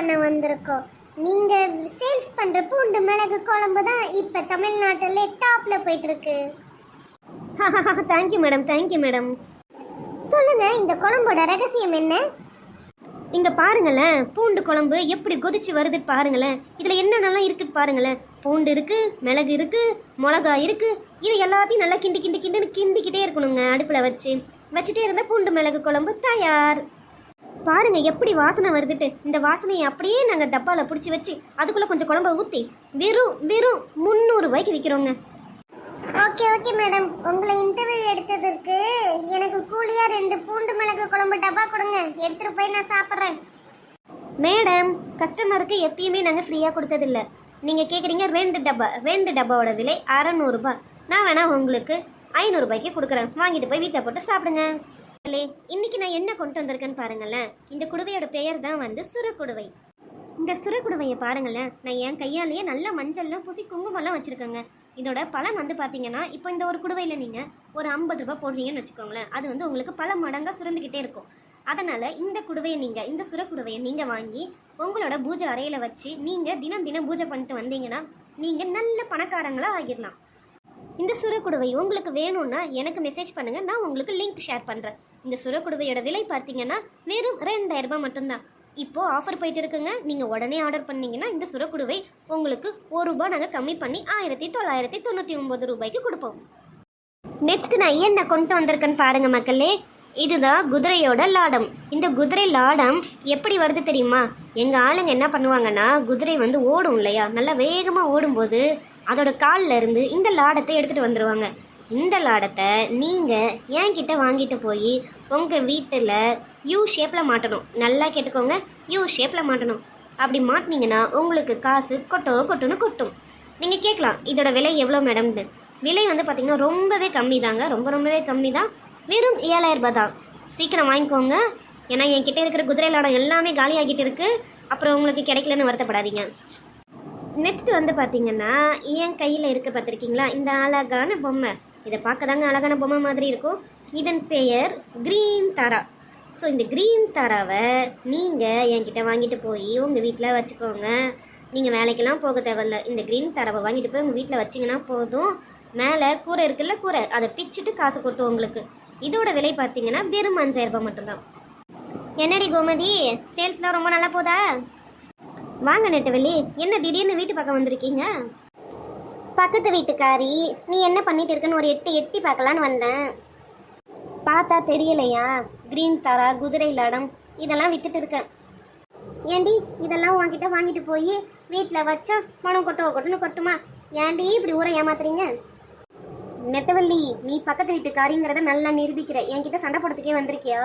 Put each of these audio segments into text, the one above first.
பண்ண வந்திருக்கோம். நீங்க சேல்ஸ் பண்ற பூண்டு மிளகு குழம்பு தான் இப்ப தமிழ்நாட்டிலே டாப்ல போயிட்டு இருக்கு. Thank you madam, thank you madam. சொல்லுங்க, இந்த குழம்போட ரகசியம் என்ன? இங்க பாருங்களேன், பூண்டு குழம்பு எப்படி கொதிச்சு வருது பாருங்களேன். இதுல என்னென்னலாம் இருக்குன்னு பாருங்களேன். பூண்டு இருக்கு, மிளகு இருக்கு, மிளகா இருக்கு. இது எல்லாத்தையும் நல்லா கிண்டி கிண்டி கிண்டுன்னு கிண்டிக்கிட்டே இருக்கணுங்க. அடுப்புல வச்சுட்டே இருந்தா பூண்டு மிளகு குழம்பு தயார். பாருங்க எப்படி வாசனை வருதுட்டு. இந்த வாசனையை அப்படியே நாங்கள் டப்பாவில் பிடிச்சி வச்சு அதுக்குள்ளே கொஞ்சம் குழம்பை ஊற்றி வெறும் 300 ரூபாய்க்கு விற்கிறோங்க. ஓகே ஓகே மேடம், உங்களை இன்டர்வியூ எடுத்ததற்கு எனக்கு கூலியா 2 பூண்டு மிளகு குழம்பு டப்பா கொடுங்க, எடுத்துட்டு போய் நான் சாப்பிட்றேன். மேடம், கஸ்டமருக்கு எப்பயுமே நாங்கள் ஃப்ரீயாக கொடுத்ததில்ல. நீங்கள் கேட்குறீங்க 2 டப்பாவோட விலை 600 ரூபாய். நான் வேணா உங்களுக்கு 500 ரூபாய்க்கு கொடுக்குறேன். வாங்கிட்டு போய் வீட்டில் போட்டு சாப்பிடுங்க. இன்னைக்கு நான் என்ன கொண்டு வந்திருக்கேன்னு பாருங்களேன். இந்த குடுவையோட பெயர் தான் வந்து சுரக்குடுவை. இந்த சுரக்குடுவையை பாருங்களேன், நான் என் கையாலேயே நல்ல மஞ்சள்லாம் பூசி குங்குமம்லாம் வச்சுருக்கேங்க. இதோட பலன் வந்து பார்த்தீங்கன்னா, இப்போ இந்த ஒரு குடுவையில் நீங்கள் ஒரு 50 ரூபாய் போடுறீங்கன்னு வச்சுக்கோங்களேன், அது வந்து உங்களுக்கு பல மடங்காக சுரந்துக்கிட்டே இருக்கும். அதனால் இந்த குடுவையை இந்த சுரக்குடுவையை நீங்கள் வாங்கி உங்களோட பூஜை அறையில் வச்சு நீங்கள் தினம் பூஜை பண்ணிட்டு வந்தீங்கன்னா நீங்கள் நல்ல பணக்காரங்களாக ஆகிடலாம். இந்த சுரக்குடுவை உங்களுக்கு வேணும்னா எனக்கு மெசேஜ் பண்ணுங்கள், நான் உங்களுக்கு லிங்க் ஷேர் பண்ணுறேன். இந்த சுரக்குடுவையோட விலை பார்த்தீங்கன்னா வெறும் 2000 ரூபாய் மட்டும்தான். இப்போது ஆஃபர் போயிட்டு இருக்குங்க. நீங்கள் உடனே ஆர்டர் பண்ணிங்கன்னா இந்த சுரக்குடுவை உங்களுக்கு 1 ரூபாய் நாங்கள் கம்மி பண்ணி 1999 ரூபாய்க்கு கொடுப்போம். நெக்ஸ்ட் நான் என்ன கொண்டு வந்திருக்கேன்னு பாருங்கள் மக்களே. இதுதான் குதிரையோட லாடம். இந்த குதிரை லாடம் எப்படி வருது தெரியுமா? எங்கள் ஆளுங்க என்ன பண்ணுவாங்கன்னா, குதிரை வந்து ஓடும் இல்லையா, நல்லா வேகமாக ஓடும்போது அதோட காலில் இருந்து இந்த லாடத்தை எடுத்துகிட்டு வந்துடுவாங்க. இந்த லாடத்தை நீங்கள் என்கிட்ட வாங்கிட்டு போய் உங்கள் வீட்டில் யூ ஷேப்பில் மாட்டணும். நல்லா கேட்டுக்கோங்க, யூ ஷேப்பில் மாட்டணும். அப்படி மாட்டினீங்கன்னா உங்களுக்கு காசு கொட்டுன்னு கொட்டும். நீங்கள் கேட்கலாம், இதோட விலை எவ்வளோ மேடம்னு. விலை வந்து பார்த்திங்கன்னா ரொம்பவே கம்மி தாங்க, ரொம்பவே கம்மி தான். வெறும் 7000 ரூபாய் தான். சீக்கிரம் வாங்கிக்கோங்க. ஏன்னா என்கிட்ட இருக்கிற குதிரை லாடம் எல்லாமே காலியாகிட்டு இருக்குது. அப்புறம் உங்களுக்கு கிடைக்கலன்னு வருத்தப்படாதீங்க. நெக்ஸ்ட் வந்து பார்த்தீங்கன்னா, என் கையில் இருக்க பார்த்துருக்கீங்களா இந்த அழகான பொம்மை. இதை பார்க்க தாங்க அழகான பொம்மை மாதிரி இருக்கும். இதன் பெயர் க்ரீன் தாரா. ஸோ இந்த க்ரீன் தாராவை நீங்கள் என்கிட்ட வாங்கிட்டு போய் உங்கள் வீட்டில் வச்சுக்கோங்க. நீங்கள் வேலைக்கெல்லாம் போக தேவையில்ல. இந்த க்ரீன் தாராவை வாங்கிட்டு போய் உங்கள் வீட்டில் வச்சிங்கன்னா போதும். மேலே கூரை இருக்குல்ல, கூரை அதை பிச்சுட்டு காசு கொட்டும் உங்களுக்கு. இதோட விலை பார்த்தீங்கன்னா வெறும் 5000 ரூபாய் மட்டும்தான். என்னடி கோமதி, சேல்ஸ்லாம் ரொம்ப நல்லா போதா? வாங்க நெட்டவெளி, என்ன திடீர்னு வீட்டு பக்கம் வந்திருக்கீங்க? பக்கத்து வீட்டுக்காரி, நீ என்ன பண்ணிட்டு இருக்குன்னு ஒரு எட்டி பார்க்கலான்னு வந்தேன். பார்த்தா தெரியலையா? க்ரீன் தாரா, குதிரை லாடம் இதெல்லாம் வித்துட்டு இருக்கேன். ஏண்டி இதெல்லாம் உன்கிட்ட வாங்கிட்டு போய் வீட்டில் வச்சா மனம் கொட்டுன்னு கொட்டுமா? ஏண்டி இப்படி ஊரை ஏமாத்துறீங்க? நெட்டவள்ளி, நீ பக்கத்து வீட்டுக்காரிங்கிறத நல்லா நிரூபிக்கிற. என்கிட்ட சண்டை போடுறதுக்கே வந்திருக்கியா?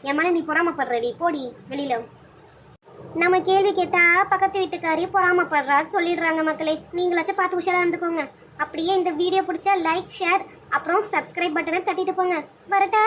என் மேலே நீ பொறாமப்படுறடி, போடி வெளியில. நம்ம கேள்வி கேட்டா பக்கத்து வீட்டுக்காரி பொறாமப்படுறான்னு சொல்லிடுறாங்க மக்களே. நீங்களாச்சும் பார்த்து உஷாரா இருந்துக்கோங்க. அப்படியே இந்த வீடியோ பிடிச்சா லைக், ஷேர், அப்புறம் சப்ஸ்கிரைப் பட்டனை தட்டிட்டு போங்க. வரட்டா?